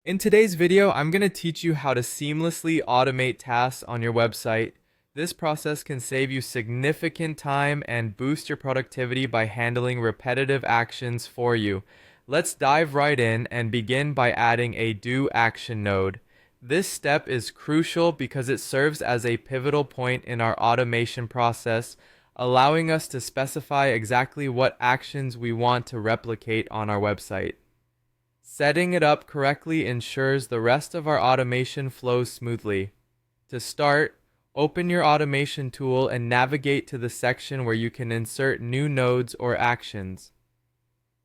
In today's video, I'm going to teach you how to seamlessly automate tasks on your website. This process can save you significant time and boost your productivity by handling repetitive actions for you. Let's dive right in and begin by adding a do action node. This step is crucial because it serves as a pivotal point in our automation process, allowing us to specify exactly what actions we want to replicate on our website. Setting it up correctly ensures the rest of our automation flows smoothly. To start, open your automation tool and navigate to the section where you can insert new nodes or actions.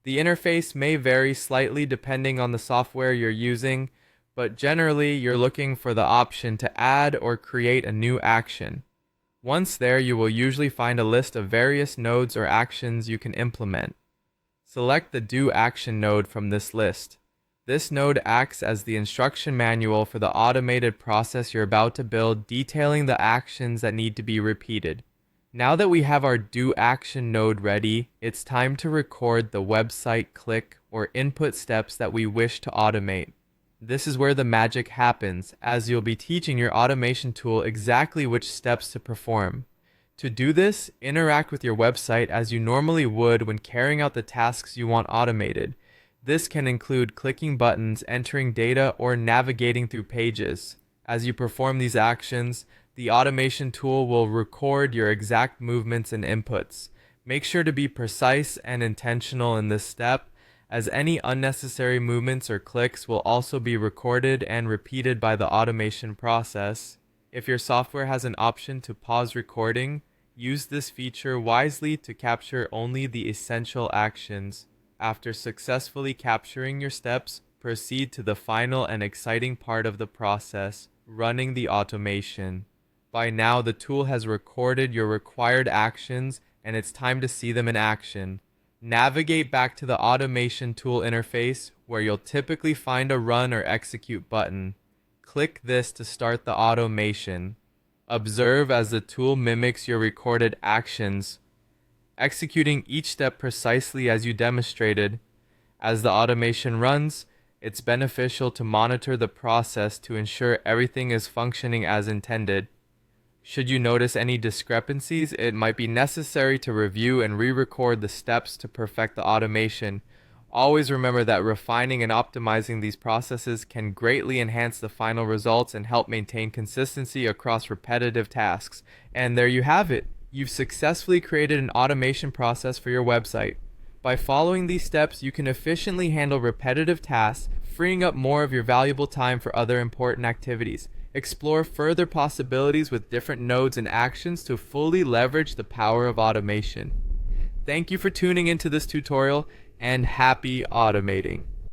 The interface may vary slightly depending on the software you're using, but generally you're looking for the option to add or create a new action. Once there, you will usually find a list of various nodes or actions you can implement. Select the Do Action node from this list. This node acts as the instruction manual for the automated process you're about to build, detailing the actions that need to be repeated. Now that we have our Do Action node ready, it's time to record the website click or input steps that we wish to automate. This is where the magic happens, as you'll be teaching your automation tool exactly which steps to perform. To do this, interact with your website as you normally would when carrying out the tasks you want automated. This can include clicking buttons, entering data, or navigating through pages. As you perform these actions, the automation tool will record your exact movements and inputs. Make sure to be precise and intentional in this step, as any unnecessary movements or clicks will also be recorded and repeated by the automation process. If your software has an option to pause recording, use this feature wisely to capture only the essential actions. After successfully capturing your steps, proceed to the final and exciting part of the process, running the automation. By now, the tool has recorded your required actions and it's time to see them in action. Navigate back to the automation tool interface where you'll typically find a Run or Execute button. Click this to start the automation. Observe as the tool mimics your recorded actions, executing each step precisely as you demonstrated. As the automation runs, it's beneficial to monitor the process to ensure everything is functioning as intended. Should you notice any discrepancies, it might be necessary to review and re-record the steps to perfect the automation. Always remember that refining and optimizing these processes can greatly enhance the final results and help maintain consistency across repetitive tasks. And there you have it. You've successfully created an automation process for your website. By following these steps, you can efficiently handle repetitive tasks, freeing up more of your valuable time for other important activities. Explore further possibilities with different nodes and actions to fully leverage the power of automation. Thank you for tuning into this tutorial, and happy automating.